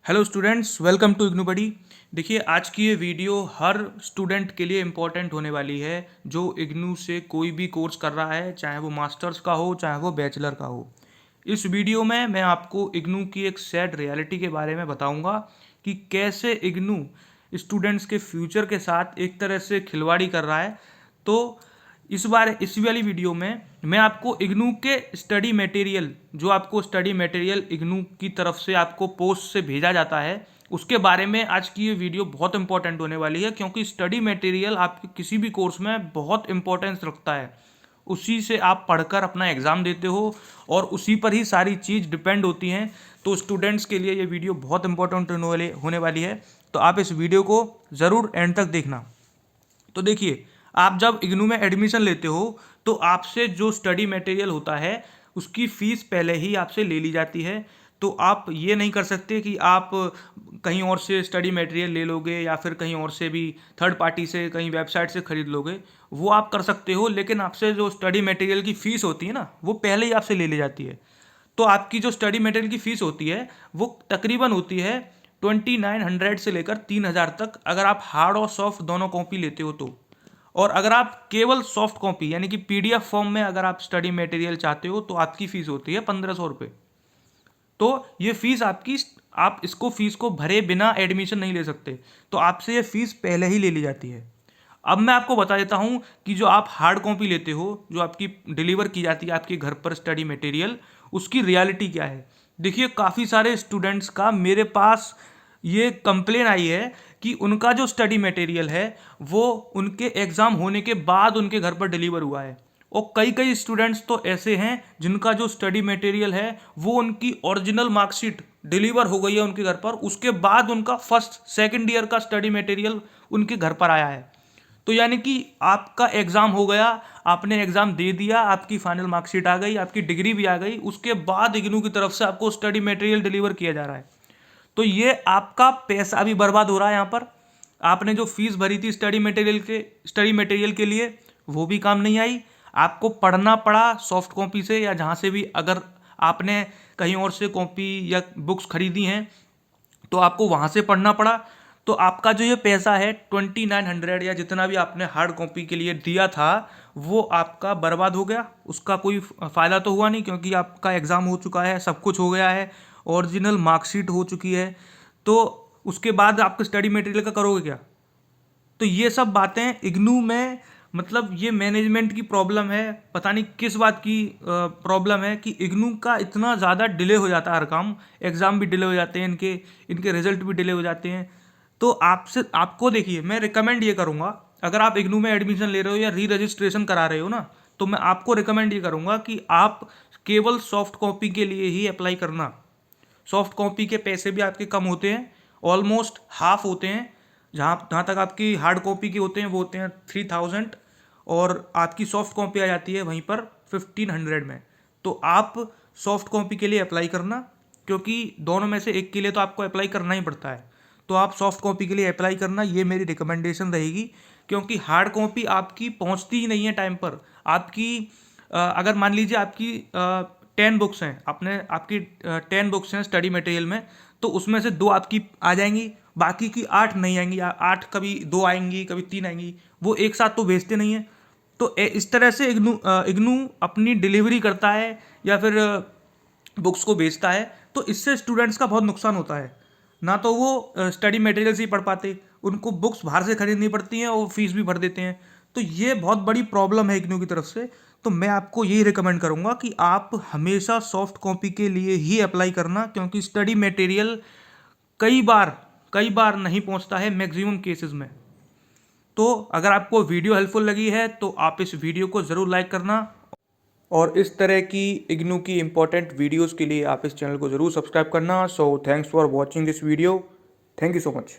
Hello students, welcome to IGNOU buddy. देखिए, आज की ये वीडियो हर स्टूडेंट के लिए इम्पोर्टेंट होने वाली है जो इग्नू से कोई भी कोर्स कर रहा है, चाहे वो मास्टर्स का हो चाहे वो बैचलर का हो। इस वीडियो में मैं आपको इग्नू की एक सैड रियलिटी के बारे में बताऊंगा कि कैसे इग्नू स्टूडेंट्स के फ्यूचर के साथ एक तरह से खिलवाड़ी कर रहा है। तो इस वाली वीडियो में मैं आपको इग्नू के स्टडी मटेरियल, जो आपको स्टडी मटेरियल इग्नू की तरफ से आपको पोस्ट से भेजा जाता है, उसके बारे में आज की ये वीडियो बहुत इंपॉर्टेंट होने वाली है। क्योंकि स्टडी मटेरियल आपके किसी भी कोर्स में बहुत इंपॉर्टेंस रखता है। उसी से आप पढ़कर अपना एग्ज़ाम देते हो और उसी पर ही सारी चीज़ डिपेंड होती हैं। तो स्टूडेंट्स के लिए ये वीडियो बहुत इंपॉर्टेंट होने वाली है। तो आप इस वीडियो को ज़रूर एंड तक देखना। तो देखिए, आप जब इग्नू में एडमिशन लेते हो तो आपसे जो स्टडी मटेरियल होता है उसकी फ़ीस पहले ही आपसे ले ली जाती है। तो आप ये नहीं कर सकते कि आप कहीं और से स्टडी मटेरियल ले लोगे या फिर कहीं और से भी थर्ड पार्टी से कहीं वेबसाइट से ख़रीद लोगे। वो आप कर सकते हो, लेकिन आपसे जो स्टडी मटेरियल की फ़ीस होती है ना, वो पहले ही आपसे ले ली जाती है। तो आपकी जो स्टडी मटेरियल की फ़ीस होती है वो तकरीबन होती है 2900 से लेकर 3000 तक, अगर आप हार्ड और सॉफ्ट दोनों कॉपी लेते हो तो। और अगर आप केवल सॉफ्ट कॉपी यानी कि पीडीएफ फॉर्म में अगर आप स्टडी मटेरियल चाहते हो तो आपकी फ़ीस होती है 1500 रुपये। तो ये फ़ीस आपकी, आप इसको फ़ीस को भरे बिना एडमिशन नहीं ले सकते। तो आपसे ये फ़ीस पहले ही ले ली जाती है। अब मैं आपको बता देता हूँ कि जो आप हार्ड कॉपी लेते हो, जो आपकी डिलीवर की जाती है आपके घर पर स्टडी मटेरियल, उसकी रियलिटी क्या है। देखिए, काफ़ी सारे स्टूडेंट्स का मेरे पास ये कंप्लेन आई है कि उनका जो स्टडी मटेरियल है वो उनके एग्ज़ाम होने के बाद उनके घर पर डिलीवर हुआ है। और कई कई स्टूडेंट्स तो ऐसे हैं जिनका जो स्टडी मटेरियल है वो उनकी ओरिजिनल मार्कशीट डिलीवर हो गई है उनके घर पर, उसके बाद उनका फर्स्ट सेकंड ईयर का स्टडी मटेरियल उनके घर पर आया है। तो यानी कि आपका एग्ज़ाम हो गया, आपने एग्ज़ाम दे दिया, आपकी फाइनल मार्कशीट आ गई, आपकी डिग्री भी आ गई, उसके बाद इग्नू की तरफ से आपको स्टडी मटेरियल डिलीवर किया जा रहा है। तो ये आपका पैसा भी बर्बाद हो रहा है। यहाँ पर आपने जो फीस भरी थी स्टडी मटेरियल के लिए, वो भी काम नहीं आई। आपको पढ़ना पड़ा सॉफ्ट कॉपी से या जहाँ से भी, अगर आपने कहीं और से कॉपी या बुक्स खरीदी हैं तो आपको वहाँ से पढ़ना पड़ा। तो आपका जो ये पैसा है 2900 या जितना भी आपने हार्ड कॉपी के लिए दिया था वो आपका बर्बाद हो गया। उसका कोई फ़ायदा तो हुआ नहीं, क्योंकि आपका एग्ज़ाम हो चुका है, सब कुछ हो गया है, ओरिजिनल मार्कशीट हो चुकी है। तो उसके बाद आपके स्टडी मटेरियल का करोगे क्या। तो ये सब बातें इग्नू में, मतलब ये मैनेजमेंट की प्रॉब्लम है। पता नहीं किस बात की प्रॉब्लम है कि इग्नू का इतना ज़्यादा डिले हो जाता है हर काम। एग्ज़ाम भी डिले हो जाते हैं, इनके रिजल्ट भी डिले हो जाते हैं। तो आपको देखिए, मैं रिकमेंड ये करूँगा, अगर आप इग्नू में एडमिशन ले रहे हो या री रजिस्ट्रेशन करा रहे हो ना, तो मैं आपको रिकमेंड ये करूँगा कि आप केवल सॉफ्ट कॉपी के लिए ही अप्लाई करना। सॉफ्ट कॉपी के पैसे भी आपके कम होते हैं, ऑलमोस्ट हाफ होते हैं। जहाँ जहाँ तक आपकी हार्ड कॉपी के होते हैं वो होते हैं 3000, और आपकी सॉफ्ट कॉपी आ जाती है वहीं पर 1500 में। तो आप सॉफ्ट कॉपी के लिए अप्लाई करना, क्योंकि दोनों में से एक के लिए तो आपको अप्लाई करना ही पड़ता है। तो आप सॉफ्ट कॉपी के लिए अप्लाई करना, ये मेरी रिकमेंडेशन रहेगी। क्योंकि हार्ड कॉपी आपकी पहुंचती ही नहीं है टाइम पर। आपकी अगर मान लीजिए आपकी 10 बुक्स हैं, आपकी 10 बुक्स हैं स्टडी मटेरियल में, तो उसमें से 2 आपकी आ जाएंगी, बाकी की 8 नहीं आएंगी, या 8 कभी 2 आएंगी कभी 3 आएंगी। वो एक साथ तो भेजते नहीं है। तो इस तरह से इग्नू अपनी डिलीवरी करता है या फिर बुक्स को बेचता है। तो इससे स्टूडेंट्स का बहुत नुकसान होता है। ना तो वो स्टडी मटेरियल से ही पढ़ पाते, उनको बुक्स बाहर से खरीदनी पड़ती हैं और फीस भी भर देते हैं। तो ये बहुत बड़ी प्रॉब्लम है इग्नू की तरफ से। तो मैं आपको यही रिकमेंड करूँगा कि आप हमेशा सॉफ्ट कॉपी के लिए ही अप्लाई करना, क्योंकि स्टडी मटेरियल कई बार नहीं पहुँचता है मैक्सिमम केसेस में। तो अगर आपको वीडियो हेल्पफुल लगी है तो आप इस वीडियो को ज़रूर लाइक करना, और इस तरह की इग्नू की इम्पोर्टेंट वीडियोस के लिए आप इस चैनल को ज़रूर सब्सक्राइब करना। So thanks for watching this video. Thank you so much.